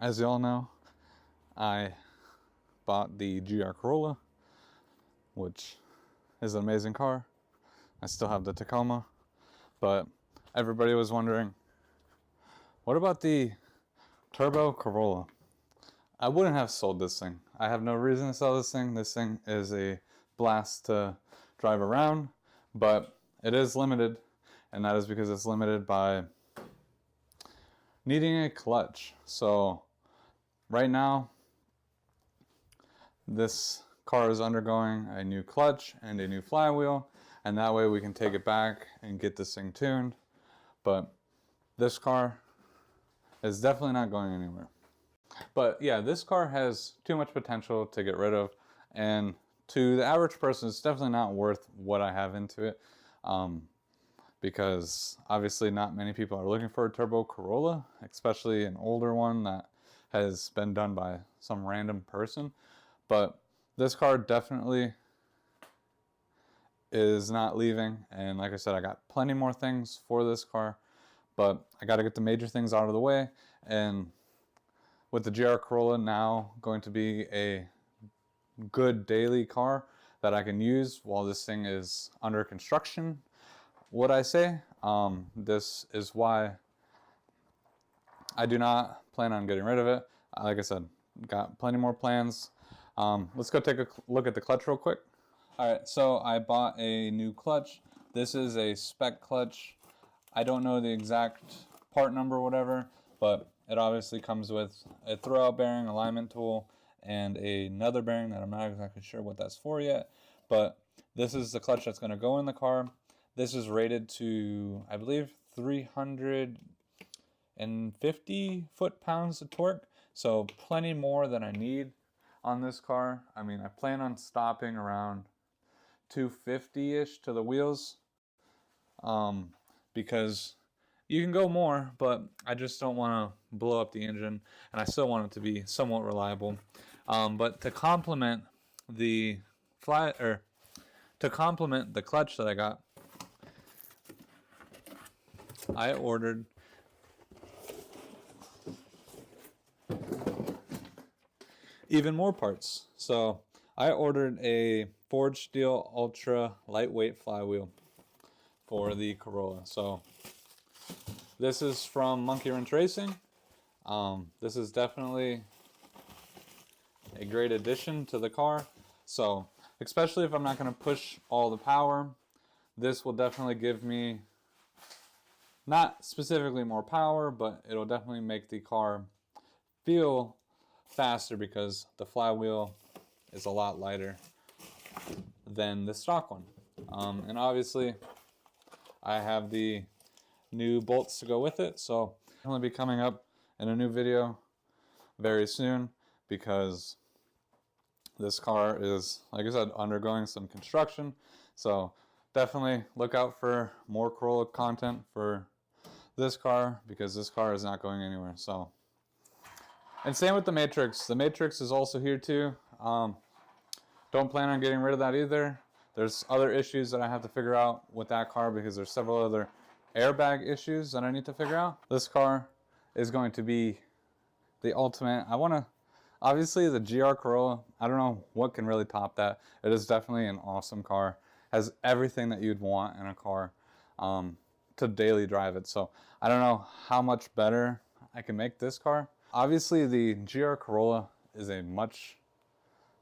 As you all know, I bought the GR Corolla, which is an amazing car. I still have the Tacoma, but everybody was wondering, what about the Turbo Corolla? I wouldn't have sold this thing. I have no reason to sell this thing. This thing is a blast to drive around, but it is limited, and that is because it's limited by needing a clutch. So right now, this car is undergoing a new clutch and a new flywheel, and that way we can take it back and get this thing tuned. But this car is definitely not going anywhere. But yeah, this car has too much potential to get rid of, and to the average person, it's definitely not worth what I have into it, because obviously not many people are looking for a turbo Corolla, especially an older one that has been done by some random person. But this car definitely is not leaving, and like I said, I got plenty more things for this car, but I got to get the major things out of the way. And with the GR Corolla now going to be a good daily car that I can use while this thing is under construction, would I say? This is why I do not plan on getting rid of it. Like I said, got plenty more plans. Let's go take a look at the clutch real quick. All right, so I bought a new clutch. This is a spec clutch. I don't know the exact part number or whatever, but it obviously comes with a throwout bearing, alignment tool, and another bearing that I'm not exactly sure what that's for yet. But this is the clutch that's going to go in the car. This is rated to, I believe, 350 foot-pounds of torque, so plenty more than I need on this car. I mean, I plan on stopping around 250-ish to the wheels, because you can go more, but I just don't want to blow up the engine, and I still want it to be somewhat reliable. But to complement the clutch that I got, I ordered even more parts. So I ordered a forged steel ultra lightweight flywheel for the Corolla. So this is from Monkey Wrench Racing. This is definitely a great addition to the car. So especially if I'm not going to push all the power, this will definitely give me, not specifically more power, but it'll definitely make the car feel faster because the flywheel is a lot lighter than the stock one. And obviously I have the new bolts to go with it, so I'm going to be coming up in a new video very soon because this car is, like I said, undergoing some construction. So definitely look out for more Corolla content for this car because this car is not going anywhere. So, and same with the Matrix. The Matrix is also here too. Don't plan on getting rid of that either. There's other issues that I have to figure out with that car because there's several other airbag issues that I need to figure out. This car is going to be the ultimate. Obviously the GR Corolla, I don't know what can really top that. It is definitely an awesome car. Has everything that you'd want in a car to daily drive it. So I don't know how much better I can make this car. Obviously the GR Corolla is a much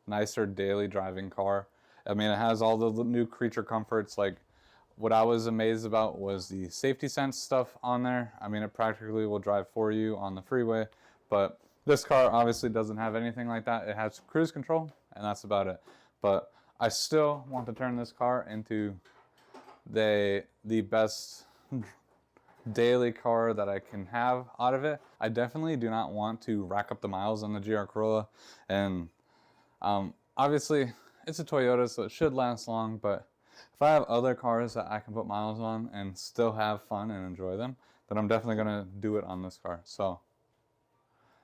nicer daily driving car. I mean, it has all the new creature comforts. Like, what I was amazed about was the safety sense stuff on there. I mean, it practically will drive for you on the freeway, but this car obviously doesn't have anything like that. It has cruise control, and that's about it. But I still want to turn this car into the best daily car that I can have out of it. I definitely do not want to rack up the miles on the GR Corolla, and obviously it's a Toyota, so it should last long, but if I have other cars that I can put miles on and still have fun and enjoy them, then I'm definitely going to do it on this car. So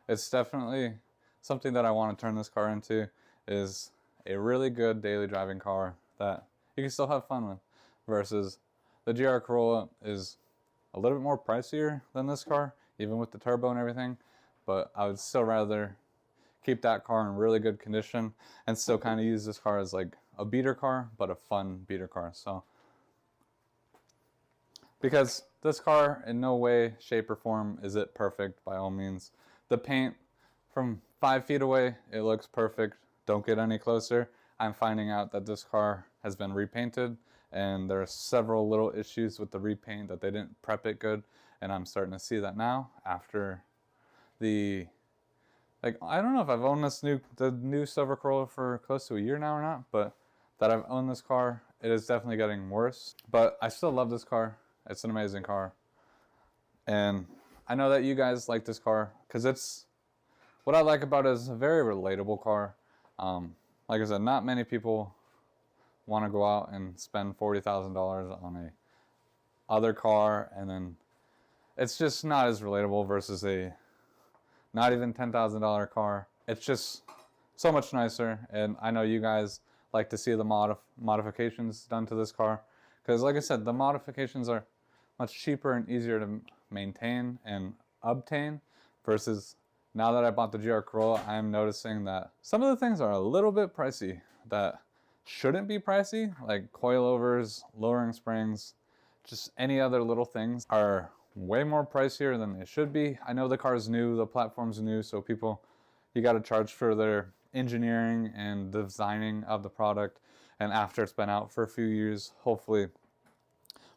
it's definitely something that I want to turn this car into, is a really good daily driving car that you can still have fun with, versus the GR Corolla is a little bit more pricier than this car, even with the turbo and everything, but I would still rather keep that car in really good condition and still kind of use this car as like a beater car, but a fun beater car. So, because this car in no way, shape, or form is it perfect by all means. The paint from 5 feet away, it looks perfect. Don't get any closer. I'm finding out that this car has been repainted, and there are several little issues with the repaint that they didn't prep it good, and I'm starting to see that now after the, like, I don't know if I've owned the new silver Corolla for close to a year now or not, but that I've owned this car, it is definitely getting worse. But I still love this car. It's an amazing car, and I know that you guys like this car because it's, what I like about it is a very relatable car. Like I said, not many people want to go out and spend $40,000 on a other car, and then it's just not as relatable versus a not even $10,000 car. It's just so much nicer, and I know you guys like to see the modifications done to this car, because like I said, the modifications are much cheaper and easier to maintain and obtain versus now that I bought the GR Corolla, I am noticing that some of the things are a little bit pricey that shouldn't be pricey, like coilovers, lowering springs, just any other little things are way more pricier than they should be. I know the car is new, the platform's new, so people, you got to charge for their engineering and designing of the product, and after it's been out for a few years, hopefully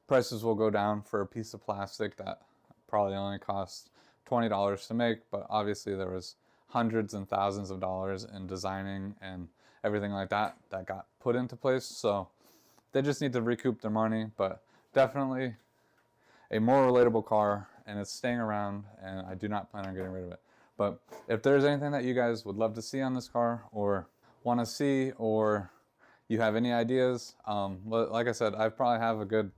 prices will go down for a piece of plastic that probably only costs $20 to make, but obviously there was hundreds and thousands of dollars in designing and everything like that that got put into place. So they just need to recoup their money, but definitely a more relatable car, and it's staying around, and I do not plan on getting rid of it. But if there's anything that you guys would love to see on this car or want to see, or you have any ideas, like I said, I probably have a good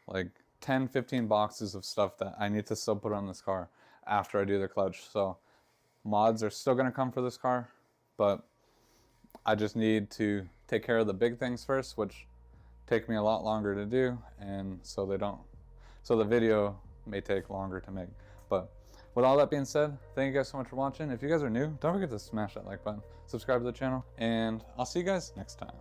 like 10-15 boxes of stuff that I need to still put on this car after I do the clutch. So mods are still going to come for this car, but I just need to take care of the big things first, which take me a lot longer to do, and so the video may take longer to make. But with all that being said, thank you guys so much for watching. If you guys are new, don't forget to smash that like button, subscribe to the channel, and I'll see you guys next time.